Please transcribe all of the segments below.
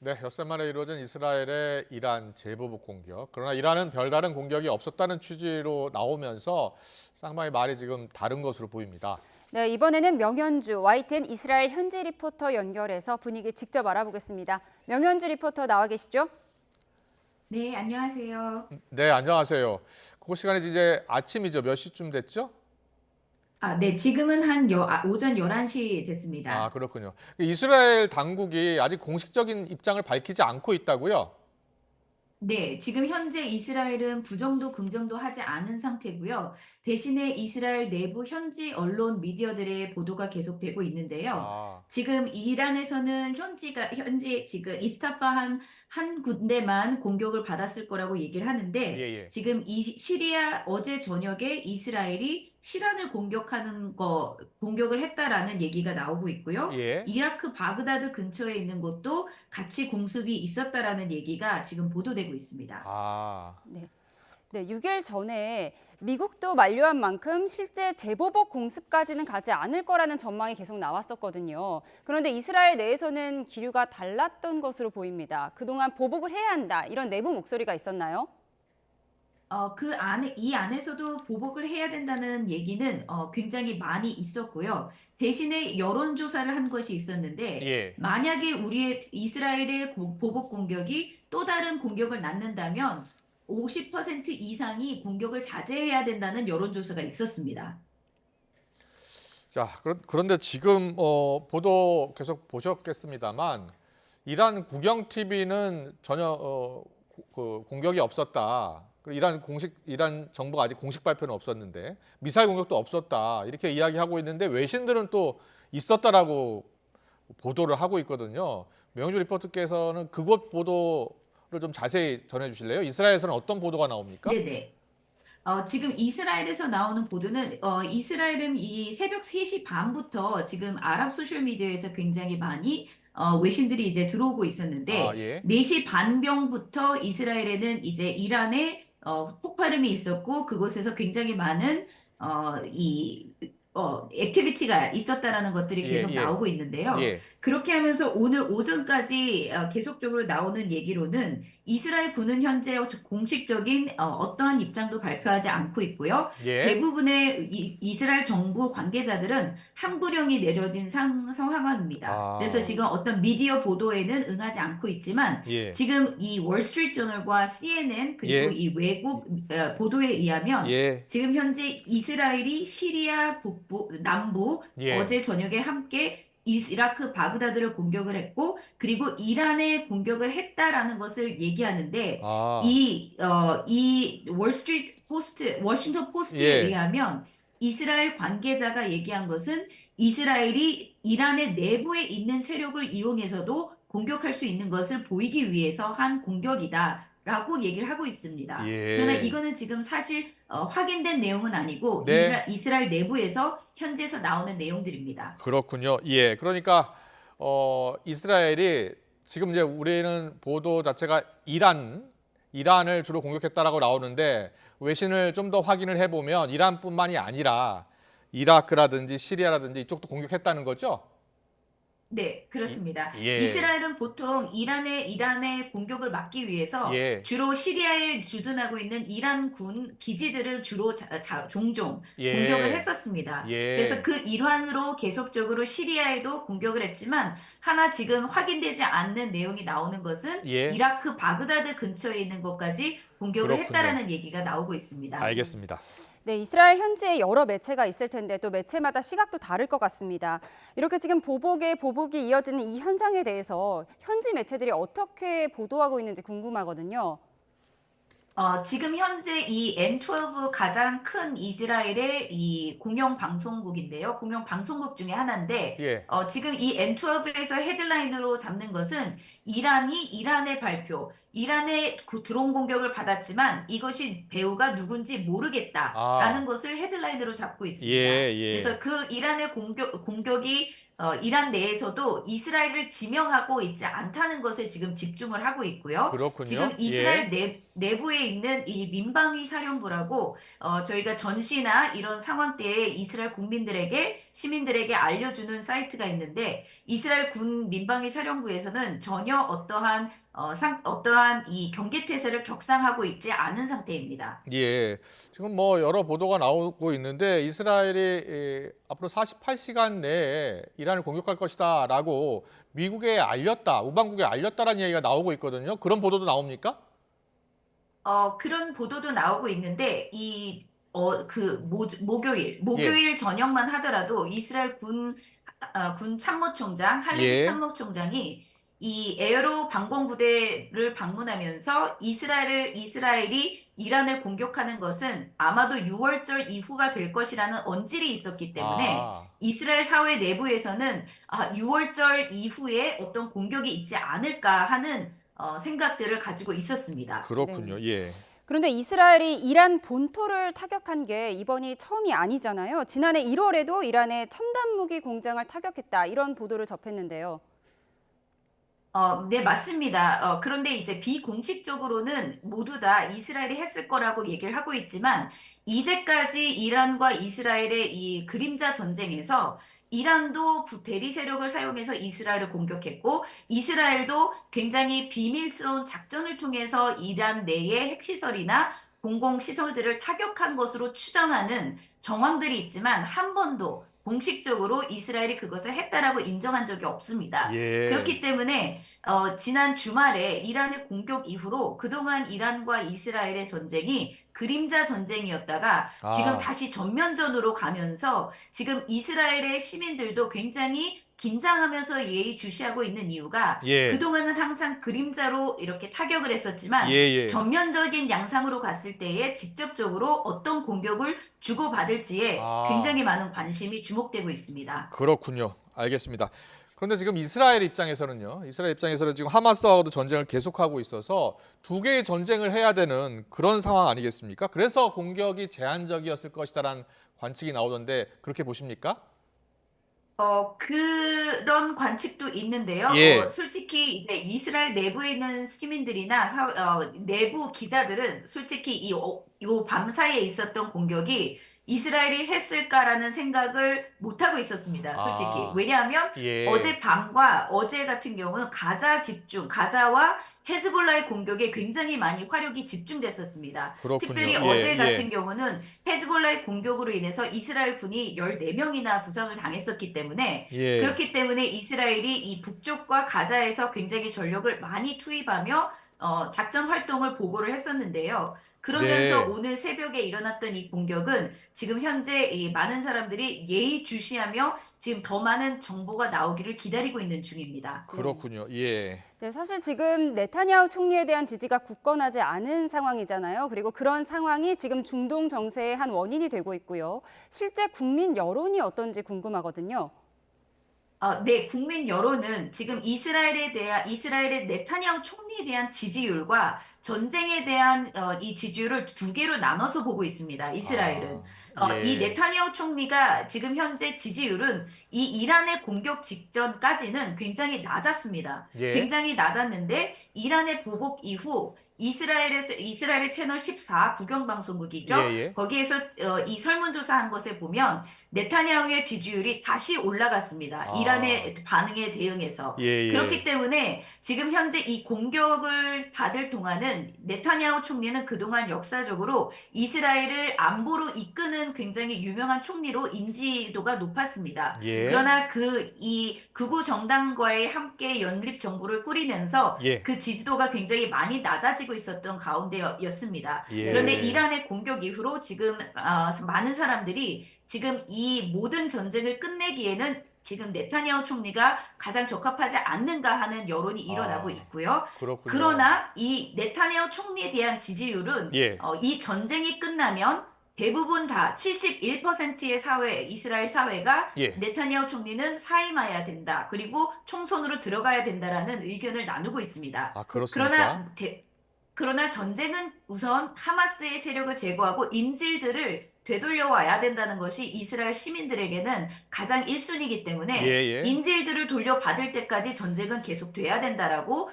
네, 엿새 만에 이루어진 이스라엘의 이란 재보복 공격. 그러나 이란은 별다른 공격이 없었다는 취지로 나오면서 상당히 말이 지금 다른 것으로 보입니다. 네, 이번에는 명현주 YTN 이스라엘 현지 리포터 연결해서 분위기 직접 알아보겠습니다. 명현주 리포터 나와 계시죠? 네, 안녕하세요. 네, 안녕하세요. 그 시간이 이제 아침이죠. 몇 시쯤 됐죠? 네, 지금은 오전 11시 아, 됐습니다. 그렇군요. 이스라엘 당국이 아직 공식적인 입장을 밝히지 않고 있다고요? 네, 지금 현재 이스라엘은 부정도 긍정도 하지 않은 상태고요. 대신에 이스라엘 내부 현지 언론 미디어들의 보도가 계속되고 있는데요. 아, 지금 이란에서는 현지 지금 이스타파 한 군데만 공격을 받았을 거라고 얘기를 예, 하는데 예. 지금 시리아 어제 저녁에 이스라엘이 시란을 공격을 했다라는 얘기가 나오고 있고요. 예. 이라크 바그다드 근처에 있는 곳도 같이 공습이 있었다라는 얘기가 지금 보도되고 있습니다. 아, 네, 6일 전에 미국도 만류한 만큼 실제 재보복 공습까지는 가지 않을 거라는 전망이 계속 나왔었거든요. 그런데 이스라엘 내에서는 기류가 달랐던 것으로 보입니다. 그동안 보복을 해야 한다, 이런 내부 목소리가 있었나요? 이 안에서도 보복을 해야 된다는 얘기는 굉장히 많이 있었고요. 대신에 여론조사를 한 것이 있었는데, 예. 만약에 이스라엘의 보복 공격이 또 다른 공격을 낳는다면 50% 이상이 공격을 자제해야 된다는 여론조사가 있었습니다. 자, 그런데 지금 보도 계속 보셨겠습니다만 이란 국영 TV는 전혀 그 공격이 없었다. 그리고 이란 정부가 아직 공식 발표는 없었는데 미사일 공격도 없었다. 이렇게 이야기하고 있는데 외신들은 또 있었다라고 보도를 하고 있거든요. 명주 리포터께서는 그곳 보도를 좀 자세히 전해 주실래요? 이스라엘에서는 어떤 보도가 나옵니까? 네네. 지금 이스라엘에서 나오는 보도는 이스라엘은 이 새벽 3시 반부터 지금 아랍 소셜미디어에서 굉장히 많이 외신들이 이제 들어오고 아, 있었는데 예. 4시 반경부터 이스라엘에는 이제 이란에 폭발음이 있었고 그곳에서 굉장히 많은 액티비티가 있었다라는 것들이 예, 계속 예. 나오고 있는데요. 예. 그렇게 하면서 오늘 오전까지 계속적으로 나오는 얘기로는 이스라엘 군은 현재 공식적인 어떠한 입장도 발표하지 않고 있고요. 예. 대부분의 이스라엘 정부 관계자들은 항구령이 내려진 상황입니다. 그래서 아, 지금 어떤 미디어 보도에는 응하지 않고 있지만 예. 지금 이 월스트리트 저널과 CNN 그리고 예. 이 외국 보도에 의하면 예. 지금 현재 이스라엘이 시리아 북부, 남부 예. 어제 저녁에 함께 이라크 바그다드를 공격을 했고 그리고 이란에 공격을 했다라는 것을 얘기하는데 아, 이 월스트리트 포스트, 워싱턴 포스트에 예. 의하면 이스라엘 관계자가 얘기한 것은 이스라엘이 이란의 내부에 있는 세력을 이용해서도 공격할 수 있는 것을 보이기 위해서 한 공격이다라고 얘기를 하고 있습니다. 그러나 예. 이거는 지금 사실 확인된 내용은 아니고 네, 이스라엘 내부에서 현지에서 나오는 내용들입니다. 그렇군요. 예. 그러니까 이스라엘이 지금 이제 우리는 보도 자체가 이란을 주로 공격했다라고 나오는데 외신을 좀 더 확인을 해보면 이란뿐만이 아니라 이라크라든지 시리아라든지 이쪽도 공격했다는 거죠? 네, 그렇습니다. 예. 이스라엘은 보통 이란의 공격을 막기 위해서 예. 주로 시리아에 주둔하고 있는 이란 군 기지들을 주로 종종 공격을 예. 했었습니다. 그래서 예. 그 일환으로 계속적으로 시리아에도 공격을 했지만 하나 지금 확인되지 않는 내용이 나오는 것은 예. 이라크 바그다드 근처에 있는 것까지 공격을 그렇군요. 했다라는 얘기가 나오고 있습니다. 알겠습니다. 네, 이스라엘 현지에 여러 매체가 있을 텐데 또 매체마다 시각도 다를 것 같습니다. 이렇게 지금 보복이 이어지는 이 현상에 대해서 현지 매체들이 어떻게 보도하고 있는지 궁금하거든요. 지금 현재 이 N12 가장 큰 이스라엘의 이 공영 방송국인데요. 공영 방송국 중에 하나인데, 예. 지금 이 N12에서 헤드라인으로 잡는 것은 이란의 발표, 이란의 드론 공격을 받았지만 이것이 배우가 누군지 모르겠다라는 아, 것을 헤드라인으로 잡고 예, 있습니다. 예. 그래서 그 이란의 공격이 이란 내에서도 이스라엘을 지명하고 있지 않다는 것에 지금 집중을 하고 있고요. 그렇군요. 지금 이스라엘 내부에 있는 이 민방위 사령부라고 저희가 전시나 이런 상황 때에 이스라엘 국민들에게 시민들에게 알려주는 사이트가 있는데 이스라엘 군 민방위 사령부에서는 전혀 어떠한 이 경계태세를 격상하고 있지 않은 상태입니다. 예. 지금 뭐 여러 보도가 나오고 있는데 이스라엘이 앞으로 48시간 내에 이란을 공격할 것이다라고 미국에 알렸다, 우방국에 알렸다라는 얘기가 나오고 있거든요. 그런 보도도 나옵니까? 그런 보도도 나오고 있는데 목요일 예. 저녁만 하더라도 이스라엘 군 참모총장 할레비 예. 참모총장이 이 에어로 방공부대를 방문하면서 이스라엘이 이란을 공격하는 것은 아마도 6월절 이후가 될 것이라는 언질이 있었기 때문에 아, 이스라엘 사회 내부에서는 6월절 이후에 어떤 공격이 있지 않을까 하는 생각들을 가지고 있었습니다. 그렇군요. 네. 예. 그런데 이스라엘이 이란 본토를 타격한 게 이번이 처음이 아니잖아요. 지난해 1월에도 이란의 첨단 무기 공장을 타격했다. 이런 보도를 접했는데요. 네, 맞습니다. 그런데 이제 비공식적으로는 모두 다 이스라엘이 했을 거라고 얘기를 하고 있지만, 이제까지 이란과 이스라엘의 이 그림자 전쟁에서 이란도 대리 세력을 사용해서 이스라엘을 공격했고, 이스라엘도 굉장히 비밀스러운 작전을 통해서 이란 내의 핵시설이나 공공시설들을 타격한 것으로 추정하는 정황들이 있지만, 한 번도 공식적으로 이스라엘이 그것을 했다라고 인정한 적이 없습니다. 예. 그렇기 때문에 지난 주말에 이란의 공격 이후로 그동안 이란과 이스라엘의 전쟁이 그림자 전쟁이었다가 지금 아, 다시 전면전으로 가면서 지금 이스라엘의 시민들도 굉장히 긴장하면서 예의주시하고 있는 이유가 예. 그동안은 항상 그림자로 이렇게 타격을 했었지만 예, 예. 전면적인 양상으로 갔을 때에 직접적으로 어떤 공격을 주고받을지에 아, 굉장히 많은 관심이 주목되고 있습니다. 그렇군요. 알겠습니다. 그런데 지금 이스라엘 입장에서는요. 이스라엘 입장에서는 지금 하마스하고도 전쟁을 계속하고 있어서 두 개의 전쟁을 해야 되는 그런 상황 아니겠습니까? 그래서 공격이 제한적이었을 것이다라는 관측이 나오던데 그렇게 보십니까? 그런 관측도 있는데요. 예. 솔직히 이제 이스라엘 내부에 있는 시민들이나 내부 기자들은 솔직히 요 밤 사이에 있었던 공격이 이스라엘이 했을까라는 생각을 못하고 있었습니다. 솔직히. 아, 왜냐하면 예. 어젯밤과 어제 같은 경우는 가자와 헤즈볼라의 공격에 굉장히 많이 화력이 집중됐었습니다. 그렇군요. 특별히 예, 어제 예. 같은 경우는 헤즈볼라의 공격으로 인해서 이스라엘 군이 14명이나 부상을 당했었기 때문에 예. 그렇기 때문에 이스라엘이 이 북쪽과 가자에서 굉장히 전력을 많이 투입하며 작전 활동을 보고를 했었는데요. 그러면서 네. 오늘 새벽에 일어났던 이 공격은 지금 현재 이 많은 사람들이 예의주시하며 지금 더 많은 정보가 나오기를 기다리고 있는 중입니다. 네. 그렇군요. 예. 네, 사실 지금 네타냐후 총리에 대한 지지가 굳건하지 않은 상황이잖아요. 그리고 그런 상황이 지금 중동 정세의 한 원인이 되고 있고요. 실제 국민 여론이 어떤지 궁금하거든요. 네, 국민 여론은 지금 이스라엘의 네타냐후 총리에 대한 지지율과 전쟁에 대한 이 지지율을 두 개로 나눠서 보고 있습니다. 이스라엘은. 아, 이 예. 네타냐후 총리가 지금 현재 지지율은 이 이란의 공격 직전까지는 굉장히 낮았습니다. 예. 굉장히 낮았는데 이란의 보복 이후 이스라엘의 채널 14 예, 국영방송국이죠. 예. 거기에서 이 설문조사한 것에 보면 네타냐후의 지지율이 다시 올라갔습니다. 아, 이란의 반응에 대응해서. 예, 그렇기 예. 때문에 지금 현재 이 공격을 받을 동안은 네타냐후 총리는 그동안 역사적으로 이스라엘을 안보로 이끄는 굉장히 유명한 총리로 인지도가 높았습니다. 예. 그러나 이 극우 정당과의 함께 연립 정부를 꾸리면서 예. 그 지지도가 굉장히 많이 낮아지고 있었던 가운데였습니다. 그런데 예. 이란의 공격 이후로 지금 많은 사람들이 지금 이 모든 전쟁을 끝내기에는 지금 네타냐후 총리가 가장 적합하지 않는가 하는 여론이 일어나고 아, 있고요. 그렇군요. 그러나 이 네타냐후 총리에 대한 지지율은 예. 이 전쟁이 끝나면 대부분 다 71%의 이스라엘 사회가 예. 네타냐후 총리는 사임해야 된다. 그리고 총선으로 들어가야 된다라는 의견을 나누고 있습니다. 아, 그렇습니까? 그러나 그러나 전쟁은 우선 하마스의 세력을 제거하고 인질들을 되돌려와야 된다는 것이 이스라엘 시민들에게는 가장 1순위이기 때문에 예. 인질들을 돌려받을 때까지 전쟁은 계속돼야 된다라고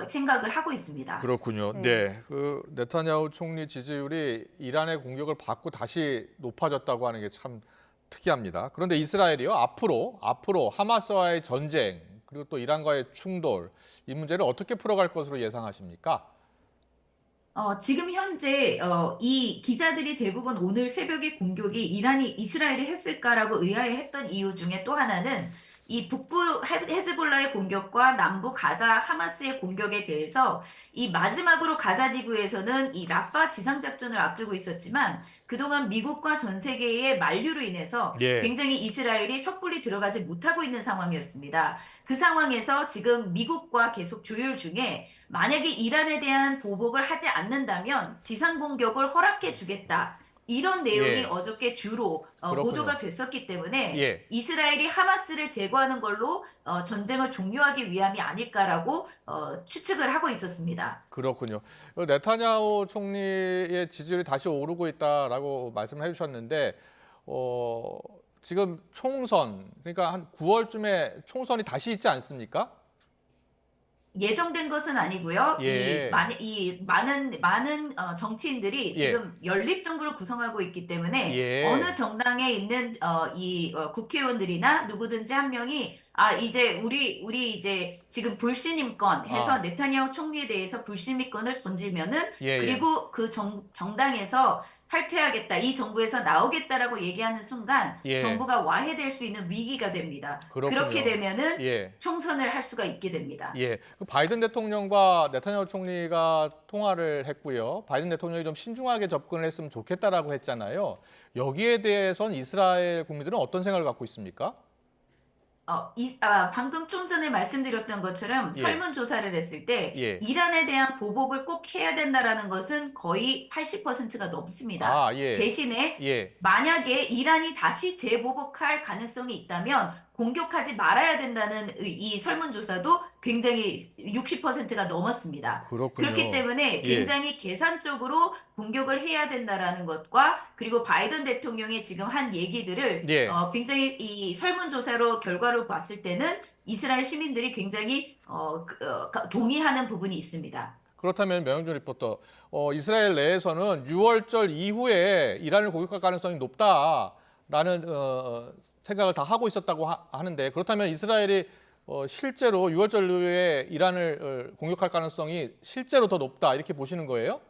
생각을 하고 있습니다. 그렇군요. 네. 네. 그 네타냐후 총리 지지율이 이란의 공격을 받고 다시 높아졌다고 하는 게 참 특이합니다. 그런데 이스라엘이요. 앞으로 하마스와의 전쟁 그리고 또 이란과의 충돌 이 문제를 어떻게 풀어갈 것으로 예상하십니까? 지금 현재 이 기자들이 대부분 오늘 새벽에 공격이 이란이 이스라엘이 했을까라고 의아해했던 이유 중에 또 하나는 이 북부 헤즈볼라의 공격과 남부 가자 하마스의 공격에 대해서 이 마지막으로 가자 지구에서는 이 라파 지상작전을 앞두고 있었지만 그동안 미국과 전 세계의 만류로 인해서 예. 굉장히 이스라엘이 섣불리 들어가지 못하고 있는 상황이었습니다. 그 상황에서 지금 미국과 계속 조율 중에 만약에 이란에 대한 보복을 하지 않는다면 지상 공격을 허락해 주겠다. 이런 내용이 예. 어저께 주로 그렇군요. 보도가 됐었기 때문에 예. 이스라엘이 하마스를 제거하는 걸로 전쟁을 종료하기 위함이 아닐까라고 추측을 하고 있었습니다. 그렇군요. 네타냐후 총리의 지지율이 다시 오르고 있다라고 말씀해 주셨는데 지금 총선 그러니까 한 9월쯤에 총선이 다시 있지 않습니까? 예정된 것은 아니고요. 예. 이 많은 정치인들이 예. 지금 연립정부를 구성하고 있기 때문에 예. 어느 정당에 있는 국회의원들이나 누구든지 한 명이 이제 우리 이제 지금 불신임권 해서 네타냐후 총리에 대해서 불신임권을 던지면은 예. 그리고 그 정당에서 탈퇴하겠다, 이 정부에서 나오겠다라고 얘기하는 순간 예. 정부가 와해될 수 있는 위기가 됩니다. 그렇군요. 그렇게 되면은 예. 총선을 할 수가 있게 됩니다. 예. 그 바이든 대통령과 네타냐후 총리가 통화를 했고요. 바이든 대통령이 좀 신중하게 접근을 했으면 좋겠다라고 했잖아요. 여기에 대해서는 이스라엘 국민들은 어떤 생각을 갖고 있습니까? 방금 좀 전에 말씀드렸던 것처럼 예. 설문조사를 했을 때 예. 이란에 대한 보복을 꼭 해야 된다라는 것은 거의 80%가 넘습니다. 예. 대신에 예. 만약에 이란이 다시 재보복할 가능성이 있다면 공격하지 말아야 된다는 이 설문조사도 굉장히 60%가 넘었습니다. 그렇군요. 그렇기 때문에 굉장히 계산적으로 공격을 해야 된다라는 것과 그리고 바이든 대통령이 지금 한 얘기들을 예. 굉장히 이 설문조사로 결과를 봤을 때는 이스라엘 시민들이 굉장히 동의하는 부분이 있습니다. 그렇다면 명영준 리포터, 이스라엘 내에서는 6월절 이후에 이란을 공격할 가능성이 높다라는 생각을 다 하고 있었다고 하는데 그렇다면 이스라엘이 실제로 6월절 이후에 이란을 공격할 가능성이 실제로 더 높다 이렇게 보시는 거예요?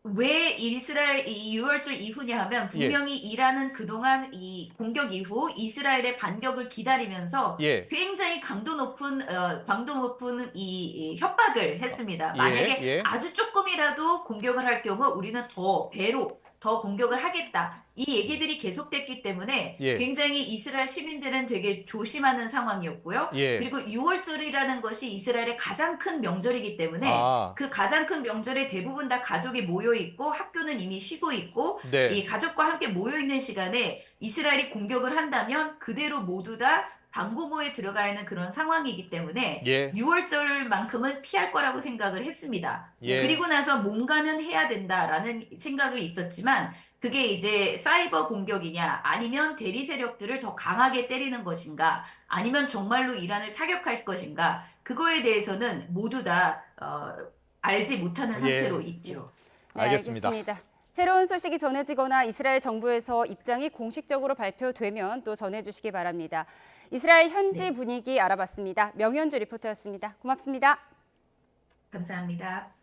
왜 이스라엘 이 6월절 이후냐 하면 분명히 이란은 그동안 이 공격 이후 이스라엘의 반격을 기다리면서 굉장히 강도 높은 이 협박을 했습니다. 만약에 아주 조금이라도 공격을 할 경우 우리는 배로 더 공격을 하겠다. 이 얘기들이 계속됐기 때문에 굉장히 이스라엘 시민들은 되게 조심하는 상황이었고요. 그리고 6월절이라는 것이 이스라엘의 가장 큰 명절이기 때문에 그 가장 큰 명절에 대부분 다 가족이 모여 있고 학교는 이미 쉬고 있고 이 가족과 함께 모여 있는 시간에 이스라엘이 공격을 한다면 그대로 모두 다 방공호에 들어가 있는 그런 상황이기 때문에 6월절만큼은 피할 거라고 생각을 했습니다. 그리고 나서 뭔가는 해야 된다라는 생각이 있었지만 그게 이제 사이버 공격이냐 아니면 대리 세력들을 더 강하게 때리는 것인가 아니면 정말로 이란을 타격할 것인가 그거에 대해서는 모두 다 알지 못하는 상태로 있죠. 네, 알겠습니다. 새로운 소식이 전해지거나 이스라엘 정부에서 입장이 공식적으로 발표되면 또 전해주시기 바랍니다. 이스라엘 현지 분위기 알아봤습니다. 명현주 리포터였습니다. 고맙습니다. 감사합니다.